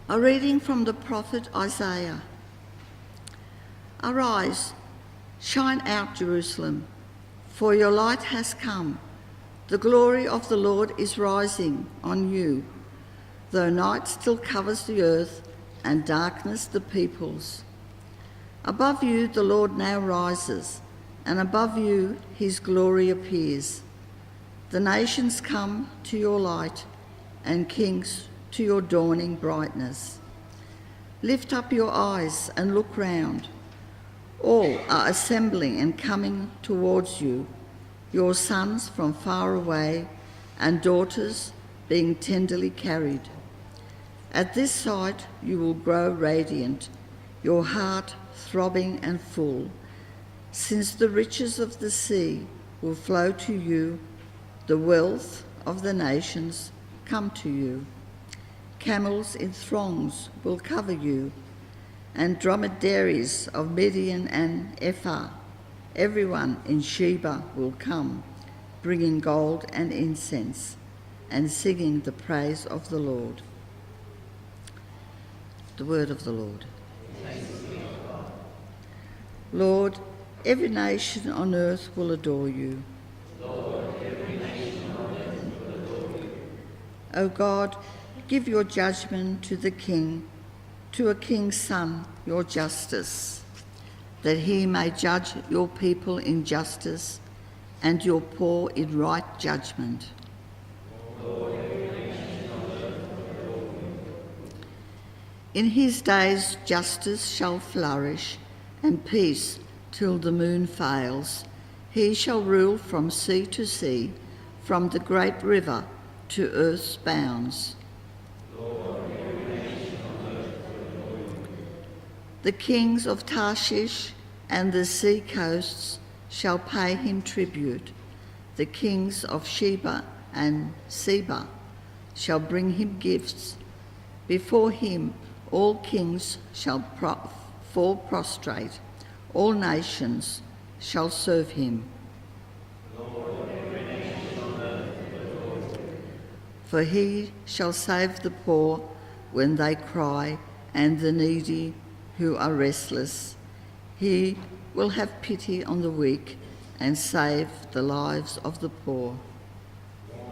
A reading from the prophet Isaiah. Arise, shine out, Jerusalem, for your light has come. The glory of the Lord is rising on you. Though night still covers the earth and darkness the peoples. Above you the Lord now rises, and above you his glory appears. The nations come to your light, and kings to your dawning brightness. Lift up your eyes and look round. All are assembling and coming towards you, your sons from far away and daughters being tenderly carried. At this sight you will grow radiant, your heart throbbing and full, since the riches of the sea will flow to you, the wealth of the nations come to you. Camels in throngs will cover you, and dromedaries of Midian and Ephah. Everyone in Sheba will come, bringing gold and incense, and singing the praise of the Lord. The word of the Lord. Lord, every nation on earth will adore you. Lord, every nation on earth will adore you. O God, give your judgment to the king, to a king's son, your justice, that he may judge your people in justice and your poor in right judgment. Lord, every nation on earth will adore you. In his days justice shall flourish, and peace till the moon fails. He shall rule from sea to sea, from the great river to earth's bounds. Lord, every nation on earth will adore you. The kings of Tarshish and the sea coasts shall pay him tribute. The kings of Sheba and Seba shall bring him gifts. Before him all kings shall fall prostrate. All nations shall serve him. Lord, every nation on earth will adore you. For he shall save the poor when they cry, and the needy who are restless. He will have pity on the weak and save the lives of the poor.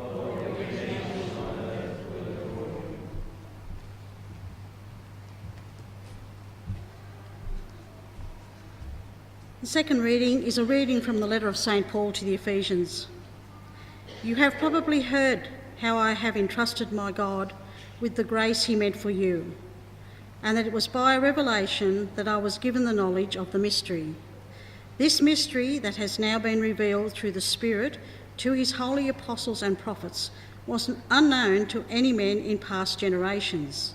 Lord, every nation on earth will adore you. The second reading is a reading from the letter of St. Paul to the Ephesians. You have probably heard how I have entrusted my God with the grace he meant for you, and that it was by a revelation that I was given the knowledge of the mystery. This mystery that has now been revealed through the Spirit to his holy apostles and prophets was unknown to any men in past generations.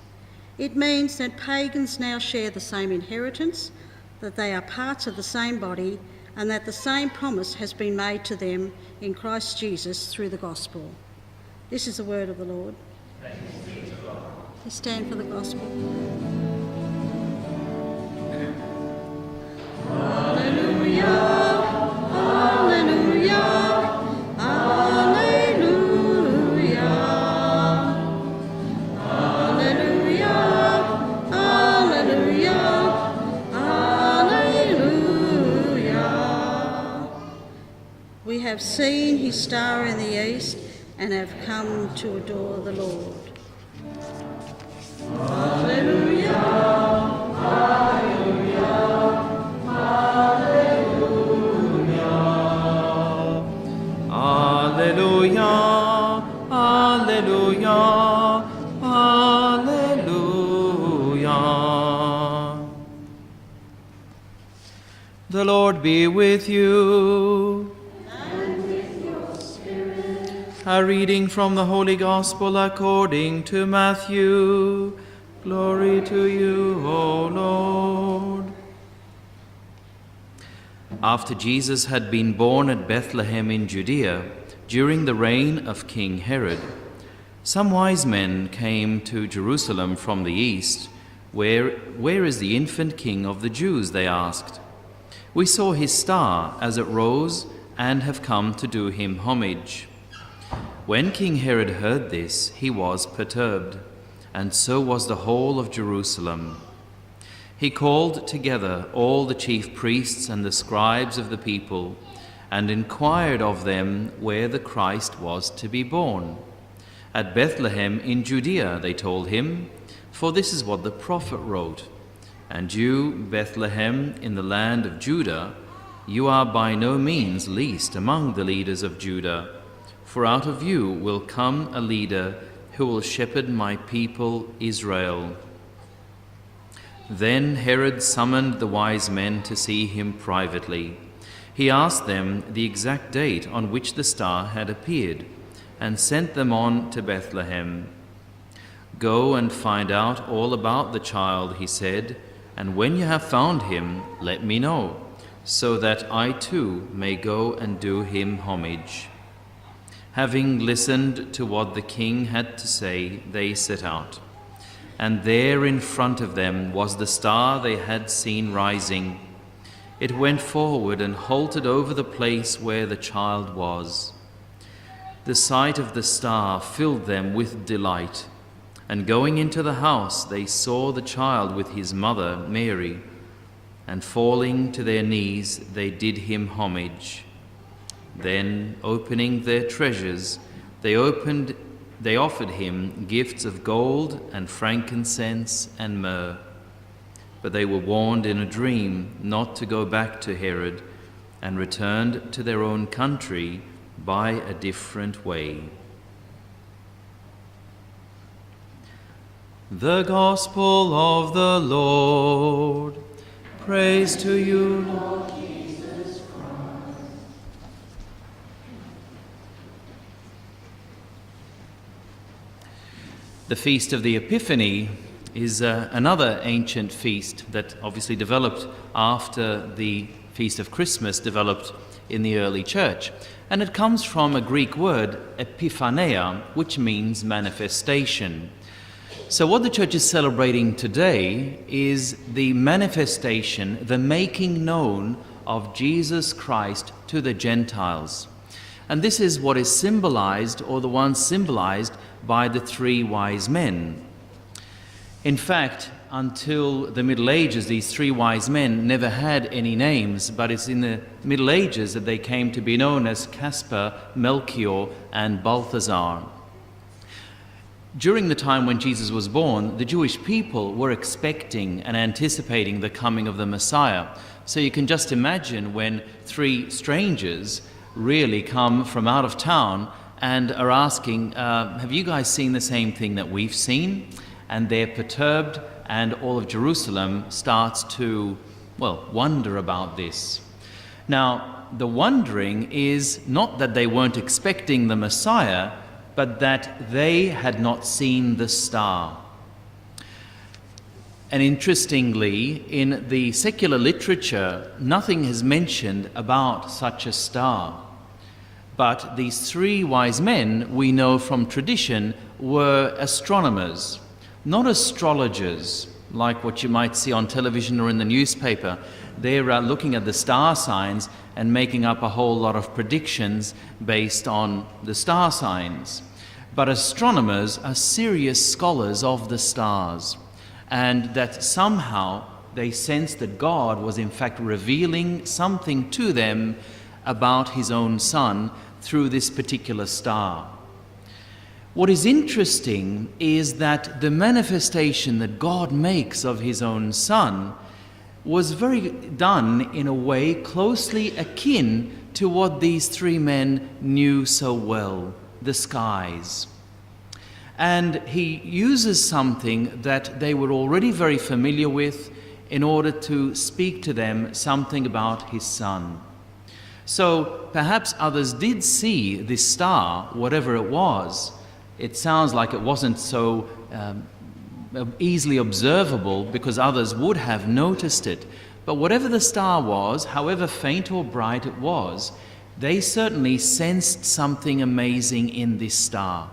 It means that pagans now share the same inheritance, that they are parts of the same body, and that the same promise has been made to them in Christ Jesus through the gospel. This is the word of the Lord. Thanks be to God. We stand for the gospel. Alleluia, alleluia, alleluia, alleluia, alleluia, alleluia. We have seen his star in the east and have come to adore the Lord. Alleluia, alleluia, Alleluia, alleluia, alleluia. The Lord be with you. and with your spirit. A reading from the Holy Gospel according to Matthew. Glory to you, O Lord. After Jesus had been born at Bethlehem in Judea, during the reign of King Herod, some wise men came to Jerusalem from the east. Where is the infant king of the Jews? They asked. We saw his star as it rose and have come to do him homage. When King Herod heard this, he was perturbed, and so was the whole of Jerusalem. He called together all the chief priests and the scribes of the people, and inquired of them where the Christ was to be born. At Bethlehem in Judea, they told him, for this is what the prophet wrote. And you, Bethlehem, in the land of Judah, you are by no means least among the leaders of Judah, for out of you will come a leader who will shepherd my people Israel. Then Herod summoned the wise men to see him privately. He asked them the exact date on which the star had appeared, and sent them on to Bethlehem. Go and find out all about the child, he said, and when you have found him, let me know, so that I too may go and do him homage. Having listened to what the king had to say, they set out. And there in front of them was the star they had seen rising. It went forward and halted over the place where the child was. The sight of the star filled them with delight, and going into the house they saw the child with his mother Mary, and falling to their knees they did him homage. Then, opening their treasures, they offered him gifts of gold and frankincense and myrrh. But they were warned in a dream not to go back to Herod, and returned to their own country by a different way. The Gospel of the Lord. Praise to you, Lord Jesus Christ. The Feast of the Epiphany is another ancient feast that obviously developed after the Feast of Christmas developed in the early church. And it comes from a Greek word, epiphaneia, which means manifestation. So what the church is celebrating today is the manifestation, the making known of Jesus Christ to the Gentiles. And this is what is symbolized, or the one symbolized, by the three wise men. In fact, until the Middle Ages, these three wise men never had any names, but it's in the Middle Ages that they came to be known as Caspar, Melchior, and Balthasar. During the time when Jesus was born, the Jewish people were expecting and anticipating the coming of the Messiah. So you can just imagine when three strangers really come from out of town and are asking, have you guys seen the same thing that we've seen? And they're perturbed, and all of Jerusalem starts to, wonder about this. Now, the wondering is not that they weren't expecting the Messiah, but that they had not seen the star. And interestingly, in the secular literature, nothing is mentioned about such a star. But these three wise men, we know from tradition, were astronomers, not astrologers, like what you might see on television or in the newspaper. They're looking at the star signs and making up a whole lot of predictions based on the star signs. But astronomers are serious scholars of the stars, and that somehow they sensed that God was in fact revealing something to them about his own Son through this particular star. What is interesting is that the manifestation that God makes of his own Son was done in a way closely akin to what these three men knew so well, the skies. And he uses something that they were already very familiar with in order to speak to them something about his Son. So perhaps others did see this star, whatever it was. It sounds like it wasn't so easily observable because others would have noticed it. But whatever the star was, however faint or bright it was, they certainly sensed something amazing in this star.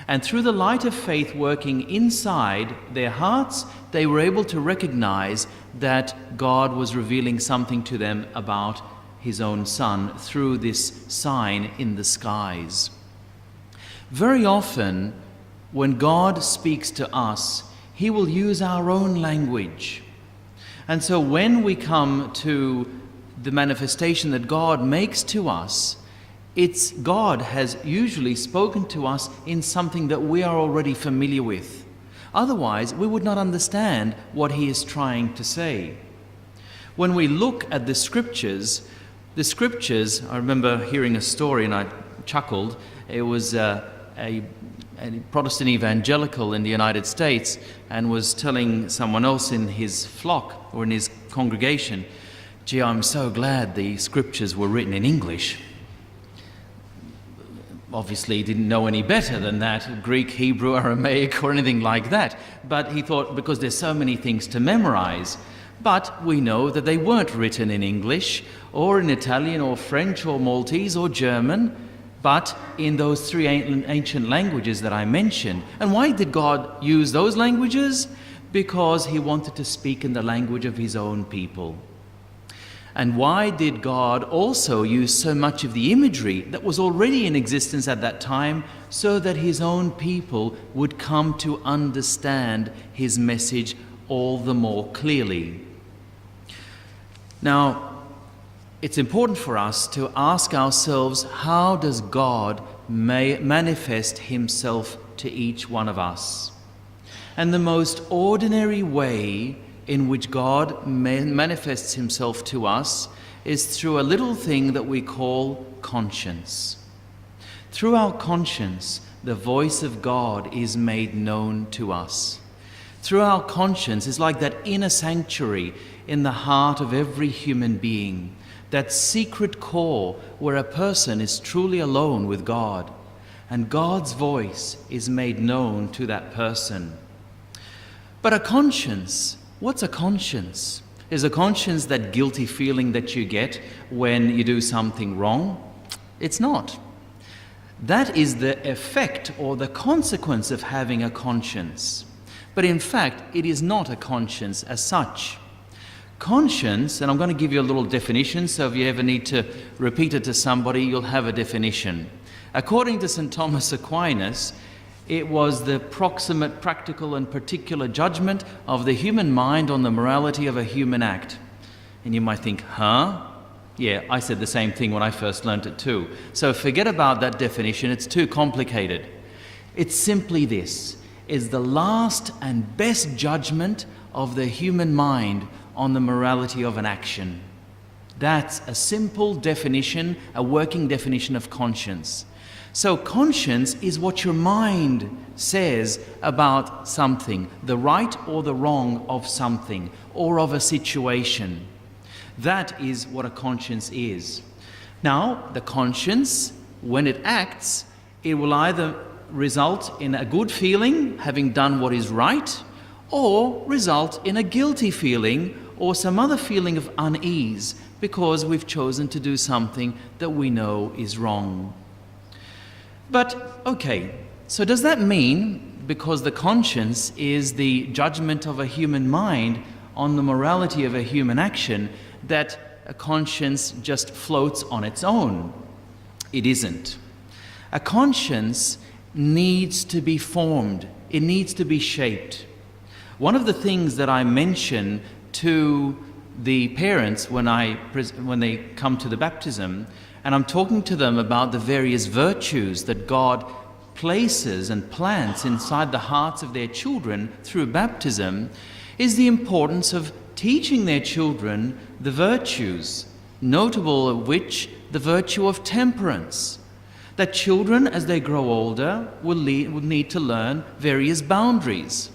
And through the light of faith working inside their hearts, they were able to recognize that God was revealing something to them about his own Son through this sign in the skies. Very often, when God speaks to us, he will use our own language. And so when we come to the manifestation that God makes to us, it's God has usually spoken to us in something that we are already familiar with. Otherwise, we would not understand what he is trying to say. When we look at the scriptures, I remember hearing a story and I chuckled. It was a Protestant evangelical in the United States and was telling someone else in his flock or in his congregation, "Gee, I'm so glad the scriptures were written in English." Obviously, he didn't know any better than that, Greek, Hebrew, Aramaic, or anything like that. But he thought, because there's so many things to memorize. But we know that they weren't written in English, or in Italian, or French, or Maltese, or German, but in those three ancient languages that I mentioned. And why did God use those languages? Because he wanted to speak in the language of his own people. And why did God also use so much of the imagery that was already in existence at that time, so that his own people would come to understand his message all the more clearly? Now, it's important for us to ask ourselves, how does God manifest himself to each one of us? And the most ordinary way in which God manifests himself to us is through a little thing that we call conscience. Through our conscience, the voice of God is made known to us. Through our conscience is like that inner sanctuary in the heart of every human being, that secret core where a person is truly alone with God, and God's voice is made known to that person. But a conscience, what's a conscience? Is a conscience that guilty feeling that you get when you do something wrong? It's not. That is the effect or the consequence of having a conscience. But in fact, it is not a conscience as such. Conscience, and I'm going to give you a little definition, so if you ever need to repeat it to somebody, you'll have a definition. According to St. Thomas Aquinas, it was the proximate, practical and particular judgment of the human mind on the morality of a human act. And you might think, huh? Yeah, I said the same thing when I first learnt it too. So forget about that definition, it's too complicated. It's simply this, is the last and best judgment of the human mind on the morality of an action. That's a simple definition, a working definition of conscience. So conscience is what your mind says about something, the right or the wrong of something, or of a situation. That is what a conscience is. Now, the conscience, when it acts, it will either result in a good feeling, having done what is right, or result in a guilty feeling or some other feeling of unease because we've chosen to do something that we know is wrong. But, okay, so does that mean, because the conscience is the judgment of a human mind on the morality of a human action, that a conscience just floats on its own? It isn't. A conscience needs to be formed. It needs to be shaped. One of the things that I mention to the parents when they come to the baptism, and I'm talking to them about the various virtues that God places and plants inside the hearts of their children through baptism, is the importance of teaching their children the virtues, notable of which the virtue of temperance. That children, as they grow older, will need to learn various boundaries.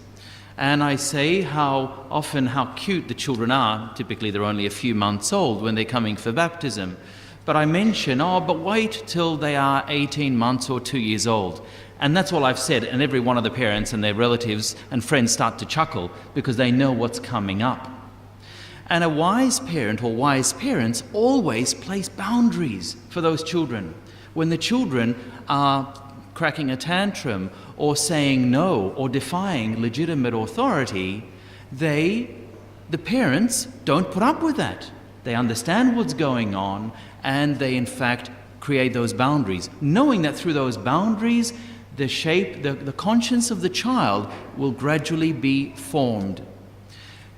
And I say how cute the children are. Typically they're only a few months old when they're coming for baptism. But I mention, but wait till they are 18 months or 2 years old. And that's all I've said, and every one of the parents and their relatives and friends start to chuckle because they know what's coming up. And a wise parent or wise parents always place boundaries for those children. When the children are cracking a tantrum or saying no or defying legitimate authority, the parents don't put up with that. They understand what's going on and they in fact create those boundaries, knowing that through those boundaries the conscience of the child will gradually be formed.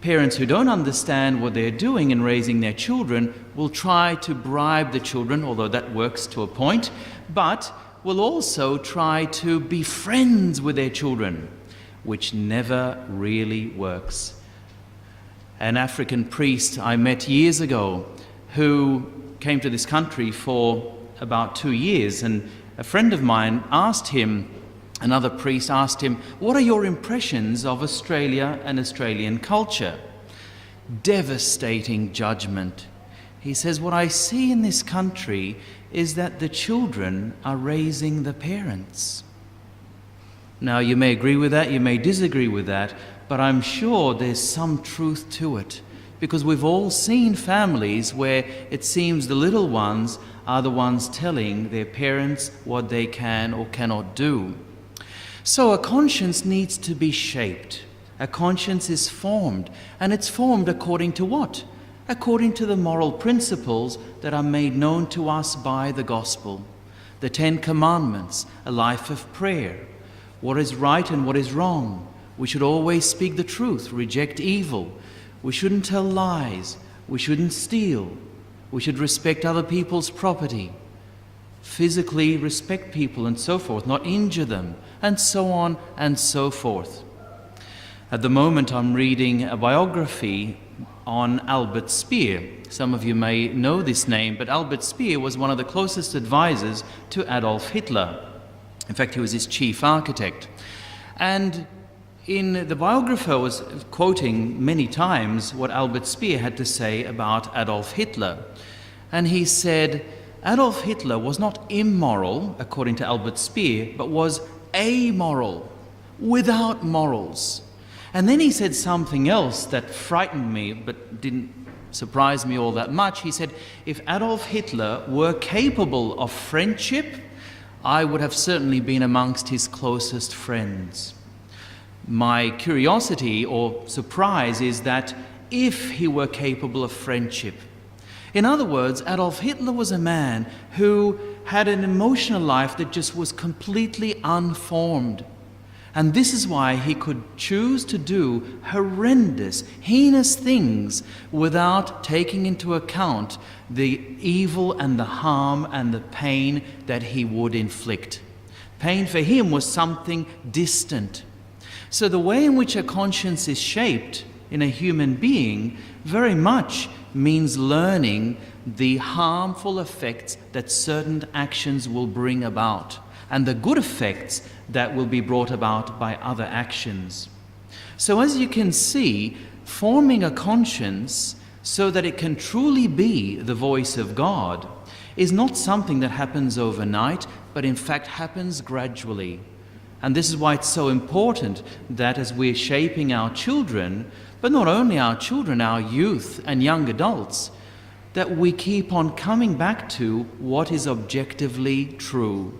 Parents who don't understand what they're doing in raising their children will try to bribe the children, although that works to a point, but will also try to be friends with their children, which never really works. An African priest I met years ago who came to this country for about 2 years, and a friend of mine asked him, another priest asked him, "What are your impressions of Australia and Australian culture?" Devastating judgment. He says, "What I see in this country is that the children are raising the parents." Now, you may agree with that, you may disagree with that, but I'm sure there's some truth to it, because we've all seen families where it seems the little ones are the ones telling their parents what they can or cannot do. So a conscience needs to be shaped. A conscience is formed, and it's formed according to what? According to the moral principles that are made known to us by the gospel. The 10 Commandments, a life of prayer, what is right and what is wrong. We should always speak the truth, reject evil. We shouldn't tell lies. We shouldn't steal. We should respect other people's property. Physically respect people and so forth, not injure them, and so on and so forth. At the moment I'm reading a biography on Albert Speer. Some of you may know this name, but Albert Speer was one of the closest advisors to Adolf Hitler. In fact, he was his chief architect. And the biographer was quoting many times what Albert Speer had to say about Adolf Hitler. And he said, Adolf Hitler was not immoral, according to Albert Speer, but was amoral, without morals. And then he said something else that frightened me, but didn't surprise me all that much. He said, if Adolf Hitler were capable of friendship, I would have certainly been amongst his closest friends. My curiosity or surprise is that if he were capable of friendship. In other words, Adolf Hitler was a man who had an emotional life that just was completely unformed. And this is why he could choose to do horrendous, heinous things without taking into account the evil and the harm and the pain that he would inflict. Pain for him was something distant. So the way in which a conscience is shaped in a human being very much means learning the harmful effects that certain actions will bring about, and the good effects that will be brought about by other actions. So as you can see, forming a conscience so that it can truly be the voice of God is not something that happens overnight, but in fact happens gradually. And this is why it's so important that as we're shaping our children, but not only our children, our youth and young adults, that we keep on coming back to what is objectively true.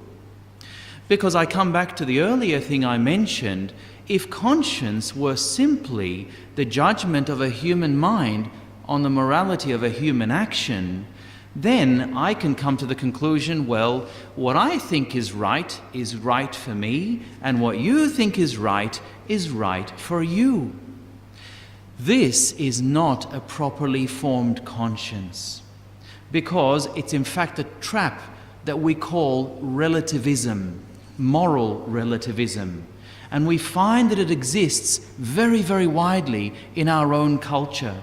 Because I come back to the earlier thing I mentioned, if conscience were simply the judgment of a human mind on the morality of a human action, then I can come to the conclusion, well, what I think is right for me, and what you think is right for you. This is not a properly formed conscience, because it's in fact a trap that we call relativism, moral relativism. And we find that it exists very, very widely in our own culture,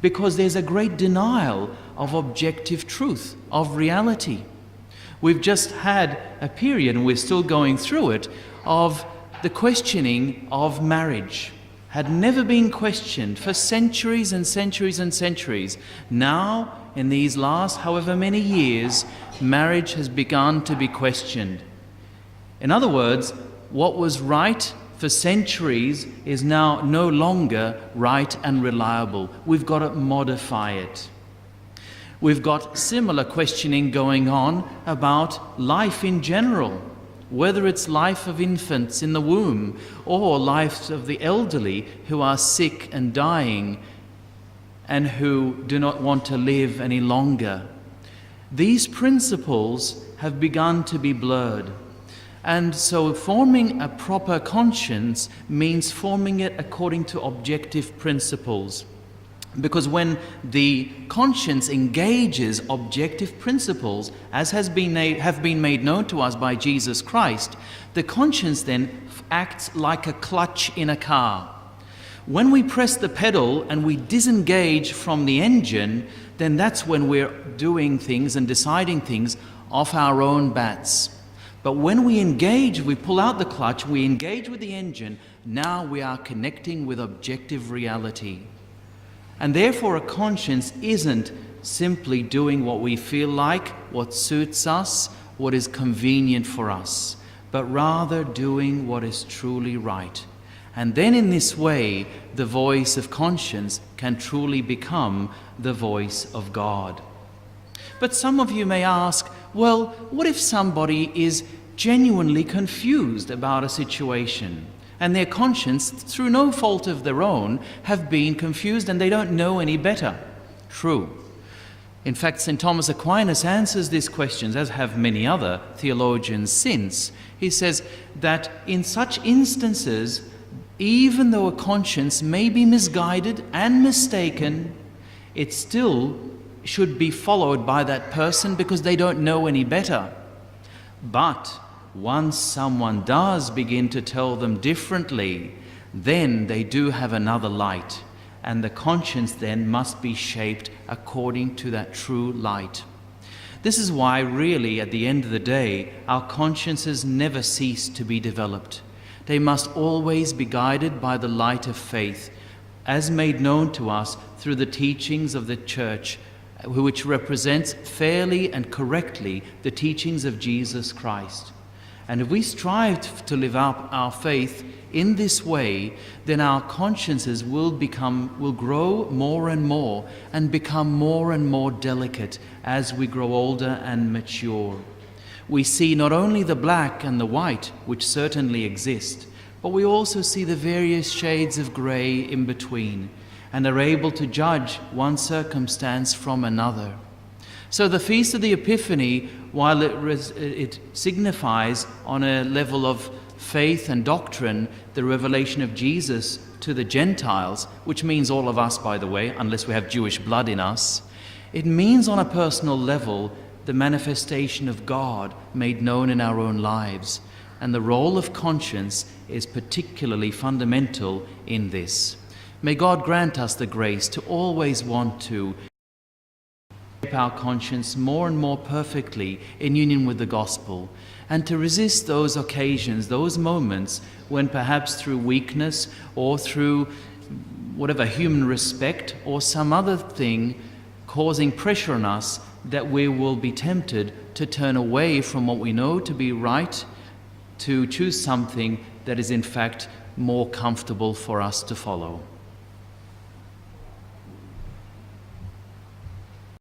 because there's a great denial of objective truth, of reality. We've just had a period, and we're still going through it, of the questioning of marriage. Had never been questioned for centuries and centuries and centuries. Now, in these last however many years, marriage has begun to be questioned. In other words, what was right for centuries is now no longer right and reliable. We've got to modify it. We've got similar questioning going on about life in general, whether it's life of infants in the womb or life of the elderly who are sick and dying and who do not want to live any longer. These principles have begun to be blurred. And so forming a proper conscience means forming it according to objective principles. Because when the conscience engages objective principles, as have been made known to us by Jesus Christ, the conscience then acts like a clutch in a car. When we press the pedal and we disengage from the engine, then that's when we're doing things and deciding things off our own bats. But when we engage, we pull out the clutch, we engage with the engine, now we are connecting with objective reality. And therefore a conscience isn't simply doing what we feel like, what suits us, what is convenient for us, but rather doing what is truly right. And then in this way, the voice of conscience can truly become the voice of God. But some of you may ask, well, what if somebody is genuinely confused about a situation? And their conscience, through no fault of their own, have been confused and they don't know any better. True. In fact, St. Thomas Aquinas answers these questions, as have many other theologians since. He says that in such instances, even though a conscience may be misguided and mistaken, it still should be followed by that person because they don't know any better. But once someone does begin to tell them differently, then they do have another light, and the conscience then must be shaped according to that true light. This is why really at the end of the day, our consciences never cease to be developed. They must always be guided by the light of faith, as made known to us through the teachings of the Church, which represents fairly and correctly the teachings of Jesus Christ. And if we strive to live up our faith in this way, then our consciences will grow more and become more and more delicate as we grow older and mature. We see not only the black and the white, which certainly exist, but we also see the various shades of grey in between, and are able to judge one circumstance from another. So the Feast of the Epiphany, while it signifies on a level of faith and doctrine the revelation of Jesus to the Gentiles, which means all of us, by the way, unless we have Jewish blood in us, it means on a personal level the manifestation of God made known in our own lives. And the role of conscience is particularly fundamental in this. May God grant us the grace to always want to shape our conscience more and more perfectly in union with the gospel, and to resist those occasions, those moments when perhaps through weakness or through whatever human respect or some other thing causing pressure on us, that we will be tempted to turn away from what we know to be right, to choose something that is in fact more comfortable for us to follow.